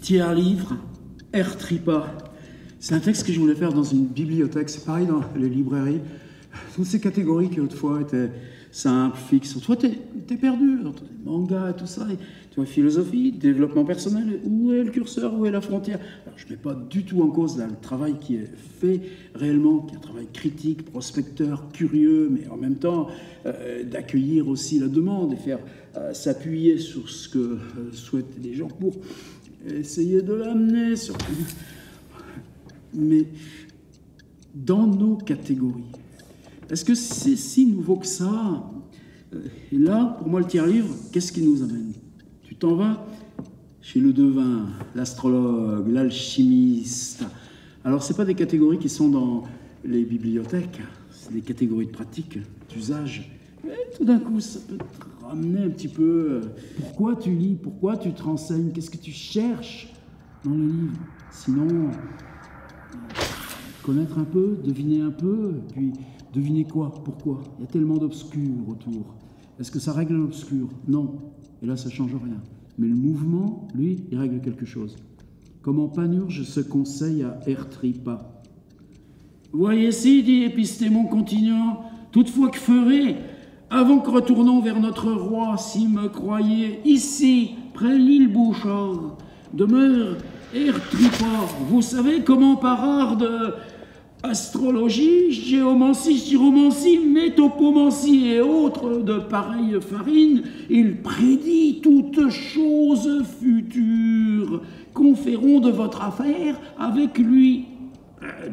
Tiers livre, R. Tripa. C'est un texte que je voulais faire dans une bibliothèque. C'est pareil dans les librairies. Toutes ces catégories qui autrefois étaient simples, fixes. Toi, t'es perdu entre les mangas et tout ça. Et, tu vois, philosophie, développement personnel. Où est le curseur? Où est la frontière? Alors, je ne mets pas du tout en cause là, le travail qui est fait réellement, qui est un travail critique, prospecteur, curieux, mais en même temps d'accueillir aussi la demande et faire s'appuyer sur ce que souhaitent les gens pour essayer de l'amener sur... Mais dans nos catégories, est-ce que c'est si nouveau que ça? Et là, pour moi, le tiers-livre, qu'est-ce qui nous amène? Tu t'en vas chez le devin, l'astrologue, l'alchimiste. Alors, ce n'est pas des catégories qui sont dans les bibliothèques, c'est des catégories de pratique, d'usage. Et tout d'un coup, ça peut te ramener un petit peu... Pourquoi tu lis? Pourquoi tu te renseignes? Qu'est-ce que tu cherches dans le livre? Sinon... connaître un peu, deviner un peu, puis deviner quoi, pourquoi. Il y a tellement d'obscurs autour. Est-ce que ça règle l'obscur? Non. Et là, ça ne change rien. Mais le mouvement, lui, il règle quelque chose. Comment Panurge se conseille à R. Tripa. Voyez-ci, dit Épistémon continuant, toutefois que ferait, avant que retournons vers notre roi, si me croyez, ici, près l'île Bouchard, demeure R. Tripa. Vous savez comment par art de... astrologie, géomancie, chiromancie, métopomancie et autres de pareille farine, il prédit toutes choses futures. Conférons de votre affaire avec lui.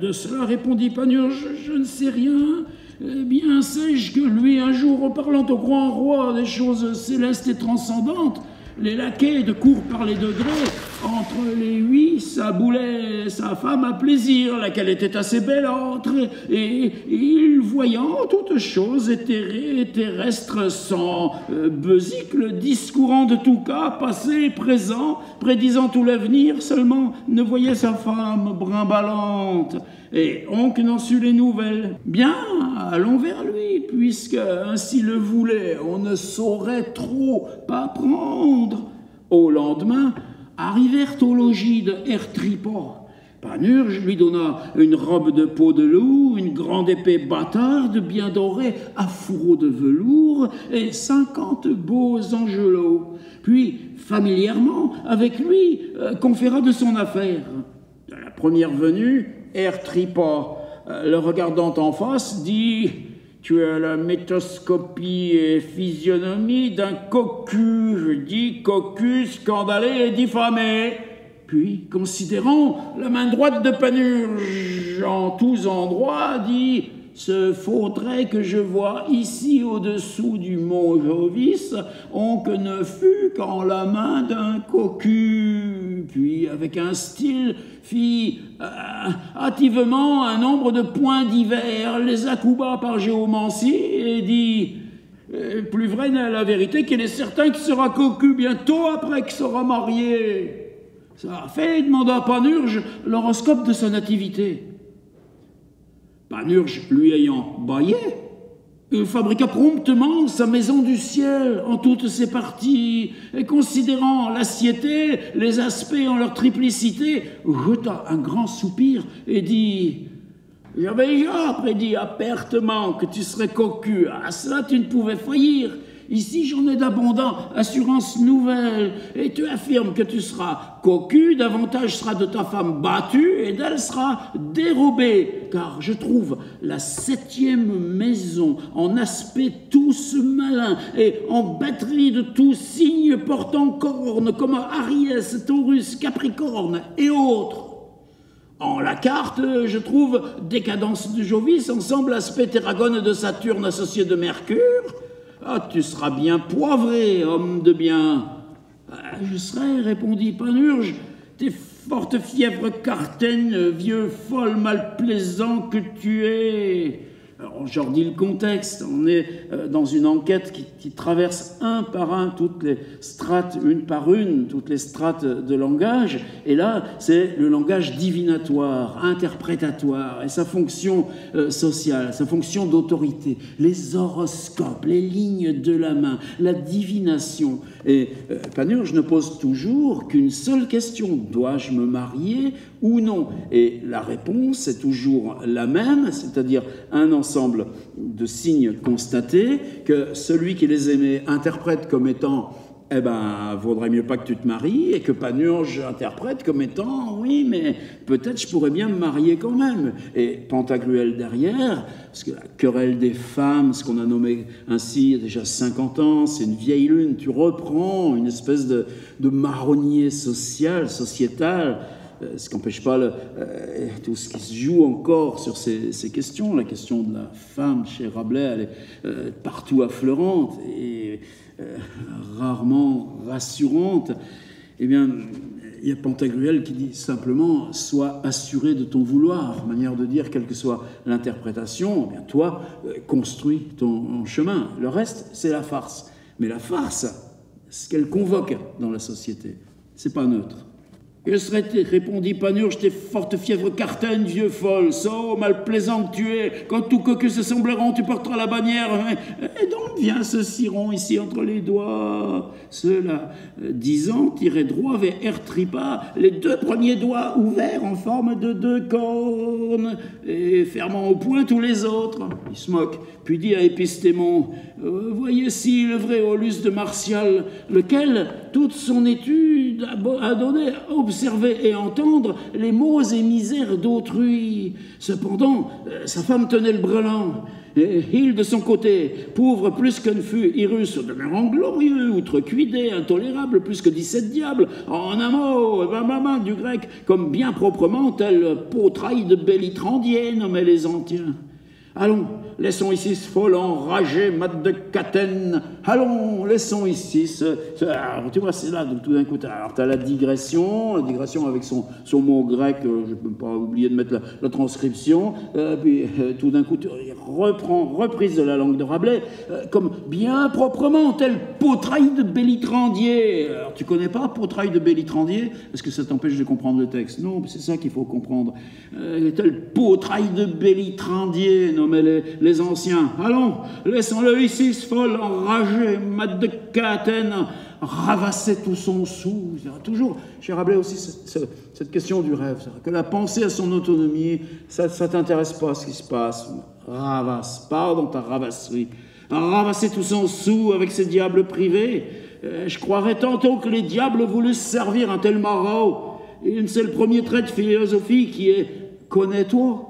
De cela, répondit Panurge, je ne sais rien. Bien sais-je que lui, un jour, parlant au grand roi des choses célestes et transcendantes, les laquais de cour par les degrés, entre les huit, ça boulait sa femme à plaisir, laquelle était assez belle à entrer, et il, voyant toutes choses éthérées et terrestres sans besicle, discourant de tout cas, passé, présent, prédisant tout l'avenir, seulement ne voyait sa femme brimballante. Et onc n'en sut les nouvelles. Bien, allons vers lui, puisque ainsi le voulait, on ne saurait trop pas prendre. Au lendemain, arrivèrent au logis de R. Tripa. Panurge lui donna une robe de peau de loup, une grande épée bâtarde bien dorée à fourreau de velours et 50 beaux angelots. Puis, familièrement, avec lui, conféra de son affaire. De la première venue, R. Tripa, le regardant en face, dit « Tu as la métoscopie et physionomie d'un cocu, je dis cocu scandalé et diffamé. » Puis, considérant la main droite de Panurge en tous endroits, dit « Ce faudrait que je vois ici au-dessous du mont Jovis, on que ne fût qu'en la main d'un cocu. » Puis, avec un style, fit hâtivement un nombre de points divers, les accouba par géomancie et dit « Plus vrai n'est la vérité qu'il est certain qu'il sera cocu bientôt après qu'il sera marié. » Ça a fait, demanda Panurge, l'horoscope de sa nativité. Panurge, lui ayant baillé, fabriqua promptement sa maison du ciel en toutes ses parties, et considérant l'assiété, les aspects en leur triplicité, jeta un grand soupir et dit « J'avais déjà prédit apertement que tu serais cocu, à cela tu ne pouvais faillir. Ici, j'en ai d'abondant assurance nouvelle, et tu affirmes que tu seras cocu, davantage sera de ta femme battue, et d'elle sera dérobée, car je trouve la 7e maison en aspect tous malin, et en batterie de tous signes portant cornes, comme Aries, Taurus, Capricorne, et autres. En la carte, je trouve décadence de Jovis, ensemble aspect Terragone de Saturne associé de Mercure. Ah, tu seras bien poivré, homme de bien. Je serai, répondit Panurge, tes fortes fièvres cartaines, vieux folle malplaisant que tu es. Alors, je redis le contexte, on est dans une enquête qui traverse un par un toutes les strates, une par une, toutes les strates de langage, et là, c'est le langage divinatoire, interprétatoire, et sa fonction sociale, sa fonction d'autorité, les horoscopes, les lignes de la main, la divination, Et Panurge ne pose toujours qu'une seule question, dois-je me marier ou non? Et la réponse est toujours la même, c'est-à-dire un ensemble de signes constatés que celui qui les aimait interprète comme étant eh ben, vaudrait mieux pas que tu te maries, et que Panurge interprète comme étant, oui, mais peut-être je pourrais bien me marier quand même. Et Pantagruel derrière, parce que la querelle des femmes, ce qu'on a nommé ainsi il y a déjà 50 ans, c'est une vieille lune, tu reprends une espèce de marronnier social, sociétal, ce qui n'empêche pas tout ce qui se joue encore sur ces questions. La question de la femme chez Rabelais, elle est partout affleurante et rarement rassurante. Eh bien, il y a Pantagruel qui dit simplement « sois assuré de ton vouloir », manière de dire, quelle que soit l'interprétation, eh bien toi, construis ton chemin. Le reste, c'est la farce. Mais la farce, ce qu'elle convoque dans la société, c'est pas neutre. Que serait-il, répondit Panurge, tes fortes fièvres cartaines, vieux folle, sot, malplaisant que tu es, quand tout cocu se sembleront, tu porteras la bannière, et donc viens ce ciron ici entre les doigts. Cela disant, tirait droit vers Ertripa, les 2 premiers doigts ouverts en forme de 2 cornes, et fermant au poing tous les autres. Il se moque, puis dit à Épistémon, voyez-ci le vrai Aulus de Martial, lequel, toute son étude, a donné à observer et entendre les maux et misères d'autrui. Cependant, sa femme tenait le brelan. Et il, de son côté, pauvre plus que ne fut Irus, demeurant glorieux, outrecuidé, intolérable, plus que 17 diables, en un mot, du grec, comme bien proprement tel Pautraille de Bellitrandier, nommaient les Antiens. Allons, laissons ici ce fol enragé, mat de Catène. Allons, laissons ici alors, tu vois, c'est là, donc tout d'un coup, tu as la digression avec son mot grec, je ne peux pas oublier de mettre la transcription, puis tout d'un coup, tu reprends, reprise de la langue de Rabelais, comme bien proprement, tel Pautraille de Bellitrandier. Alors, tu connais pas Pautraille de Bellitrandier? Est-ce que ça t'empêche de comprendre le texte? Non, c'est ça qu'il faut comprendre. Tel Pautraille de Bellitrandier, nommaient les anciens. Allons, laissons-le ici, ce fol enragé, mat de Catène, ravasser tout son sou. Toujours, chez Rabelais aussi, cette question du rêve, que la pensée à son autonomie, ça t'intéresse pas ce qui se passe. Ravasse, pars dans ta ravasserie. Ravasser tout son sou avec ses diables privés. Je croirais tantôt que les diables voulussent servir un tel maraud. Et c'est le premier trait de philosophie qui est « connais-toi ».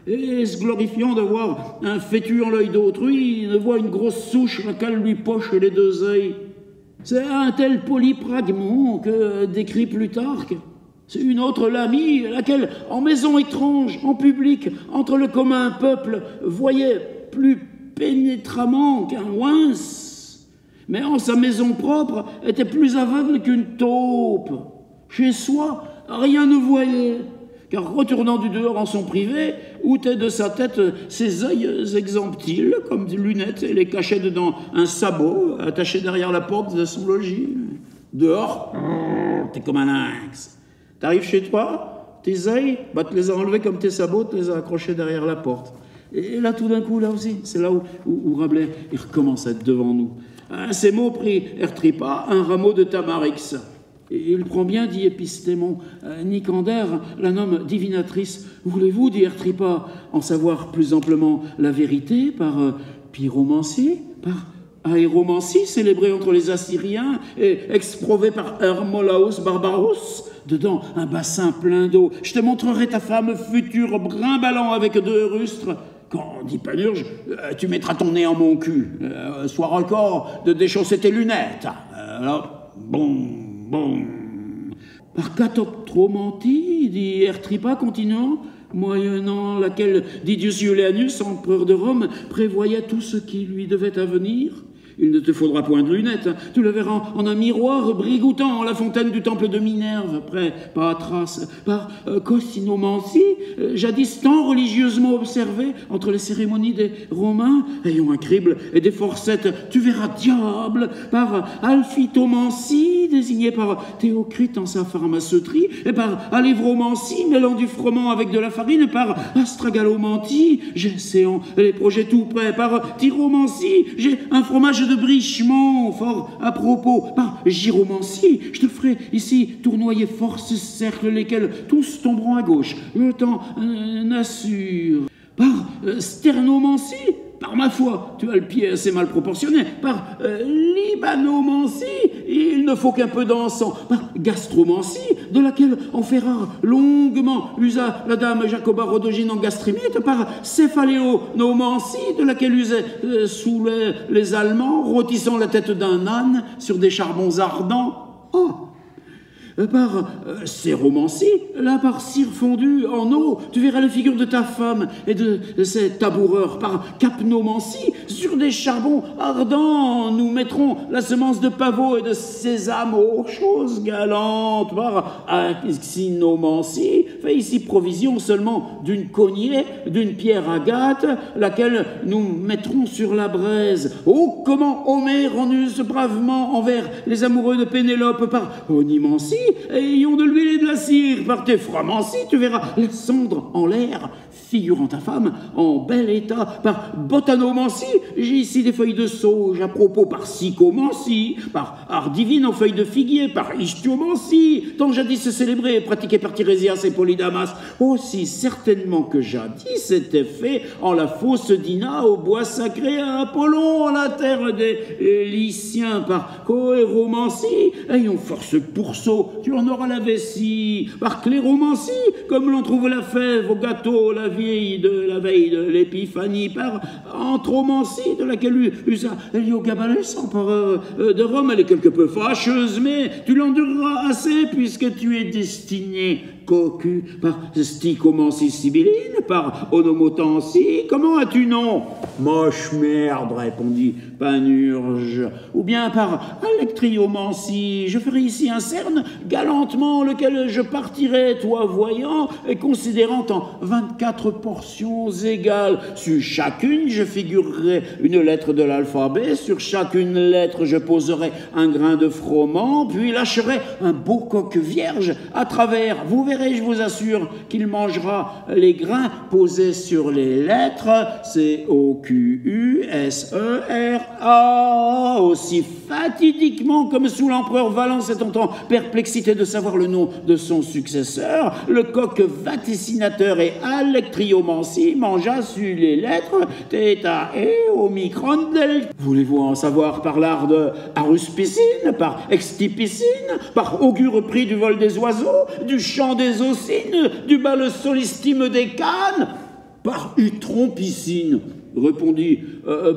Et se glorifiant de voir un fétu en l'œil d'autrui, il ne voit une grosse souche laquelle lui poche les 2 œils. C'est un tel polypragmon que décrit Plutarque. C'est une autre Lamie, laquelle, en maison étrange, en public, entre le commun peuple, voyait plus pénétramment qu'un ouince, mais en sa maison propre était plus aveugle qu'une taupe. Chez soi, rien ne voyait, car retournant du dehors en son privé, ôtait de sa tête ses œils exemptiles, comme des lunettes, et les cachait dedans un sabot attaché derrière la porte de son logis. Dehors, t'es comme un lynx. T'arrives chez toi, tes œils, te les as enlevés comme tes sabots, te les as accrochés derrière la porte. Et là, tout d'un coup, là aussi, c'est là où Rabelais il recommence à être devant nous. Ces mots prit Ertripa, un rameau de Tamarix. Et il prend bien, dit Épistémon. Nicander la nomme divinatrice. Voulez-vous, dit Ertripa, en savoir plus amplement la vérité par pyromancie, par aéromancie, célébrée entre les Assyriens et exprouvée par Hermolaos Barbaros? Dedans, un bassin plein d'eau. Je te montrerai ta femme future, brimballant avec 2 rustres. Quand, dit Panurge, tu mettras ton nez en mon cul. Sois record de déchausser tes lunettes. Alors, bon. Par catoptromantie, dit Ertripa, continuant, moyennant laquelle Didius Iulianus, empereur de Rome, prévoyait tout ce qui lui devait advenir. Il ne te faudra point de lunettes, tu le verras en un miroir brigoutant la fontaine du temple de Minerve, près Patras, par cosinomancie, jadis tant religieusement observée entre les cérémonies des Romains, ayant un crible et des forcettes, tu verras diable, par alphytomancie, désignée par Théocrite en sa pharmaceuterie, et par alévromancie, mêlant du froment avec de la farine, par astragalomantie, j'essaie les projets tout prêts, par tyromancie, j'ai un fromage usage de brichement, fort à propos. Par gyromancie, je te ferai ici tournoyer force cercles, lesquels tous tomberont à gauche. Je t'en assure. Par sternomancie, par ma foi, tu as le pied assez mal proportionné. Par libanomancie, il ne faut qu'un peu d'encens. Par gastromancie, de laquelle on fait rare longuement usa la dame Jacoba Rodogine en gastrimite. Par céphaléonomancie, de laquelle usaient sous les Allemands, rôtissant la tête d'un âne sur des charbons ardents. Oh, par séromancie, là par cire fondue en eau, tu verras les figures de ta femme et de ses taboureurs. Par capnomancie, sur des charbons ardents, nous mettrons la semence de pavot et de sésame aux choses galantes. Par axinomancie, fais ici provision seulement d'une cognée, d'une pierre agate, laquelle nous mettrons sur la braise. Oh, comment Homère en use bravement envers les amoureux de Pénélope. Par onimancie, ayons de l'huile et de la cire. Par téphramancie, tu verras la cendre en l'air, figurant ta femme en bel état. Par botanomancie, j'ai ici des feuilles de sauge à propos. Par psychomancie, par art divine en feuilles de figuier. Par istiomancie, tant jadis célébré et pratiqué par Tirésias et Polydamas. Aussi certainement que jadis c'était fait en la fosse d'Ina au bois sacré à Apollon, en la terre des Lyciens. Par cohéromancie, ayons force pourceau, tu en auras la vessie. Par cléromancie, comme l'on trouve la fève au gâteau la veille de l'épiphanie. Par anthromancie, de laquelle usa Héliogabalus, empereur de Rome. Elle est quelque peu fâcheuse, mais tu l'endureras assez puisque tu es destiné cocu. Par stichomancie sibylline, par onomotancie. Comment as-tu nom? Moche merde, répondit Panurge. Ou bien par alectriomancie, je ferai ici un cerne galantement, lequel je partirai, toi voyant, et considérant en 24 portions égales. Sur chacune, je figurerai une lettre de l'alphabet, sur chacune lettre, je poserai un grain de froment, puis lâcherai un beau coq vierge à travers. Vous verrez, je vous assure, qu'il mangera les grains posés sur les lettres. C-O-Q-U-S-E-R-A, aussi fatidiquement comme sous l'empereur Valence étant en perplexité de savoir le nom de son successeur. Le coq vaticinateur et alectriomancie mangea sur les lettres θ et omicron del. Voulez-vous en savoir par l'art de aruspicine, par extipicine, par augure pris du vol des oiseaux, du chant des ocines, du bal solistime des cannes? Par utrompicine, répondit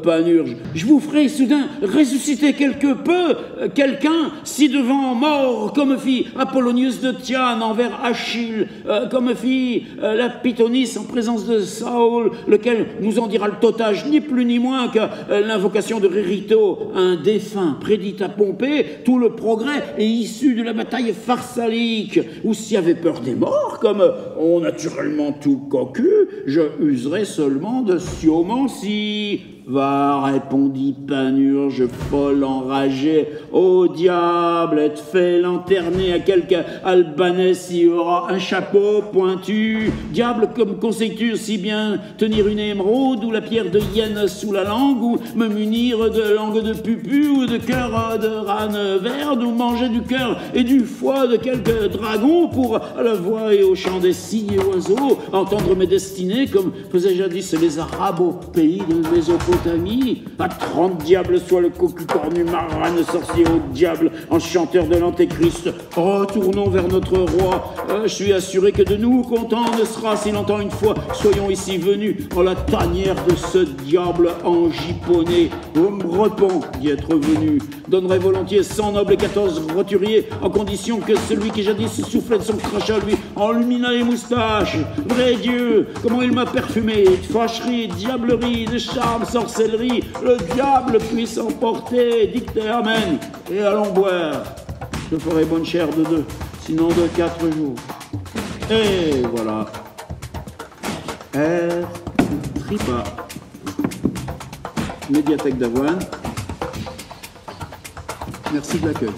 Panurge. Je vous ferai soudain ressusciter quelque peu quelqu'un si devant mort, comme fit Apollonius de Tyane envers Achille, comme fit la Pythonisse en présence de Saül, lequel nous en dira le totage, ni plus ni moins que l'invocation de Rérito, un défunt prédit à Pompée. Tout le progrès est issu de la bataille pharsalique, où s'il y avait peur des morts, comme on naturellement tout cocu, je userai seulement de sciomancie. Va, répondit Panurge, folle enragée. Au diable, être fait lanterner à quelque Albanais s'y aura un chapeau pointu. Diable, comme conseilles-tu si bien tenir une émeraude ou la pierre de hyène sous la langue, ou me munir de langue de pupu ou de cœur de rane verte, ou manger du cœur et du foie de quelque dragon pour à la voix et au chant des cygnes et oiseaux entendre mes destinées comme faisaient jadis les Arabes au pays de Mésopotamie. À 30 diables soit le cocu cornu marrane sorcier au diable, enchanteur de l'antéchrist. Retournons vers notre roi. Je suis assuré que de nous content ne sera si longtemps une fois soyons ici venus en la tanière de ce diable engiponné. Je me repens d'y être venu. Donnerai volontiers 100 nobles et 14 roturiers en condition que celui qui jadis soufflait de son crachat lui enlumina les moustaches. Vrai Dieu, comment il m'a parfumé de fâcherie, de diablerie, de charme, sorcellerie. Le diable puisse emporter. Dictez amen. Et allons boire. Je ferai bonne chère de 2, sinon de 4 jours. Et voilà. R. Tripa. Médiathèque d'Avoine. Merci de l'accueil.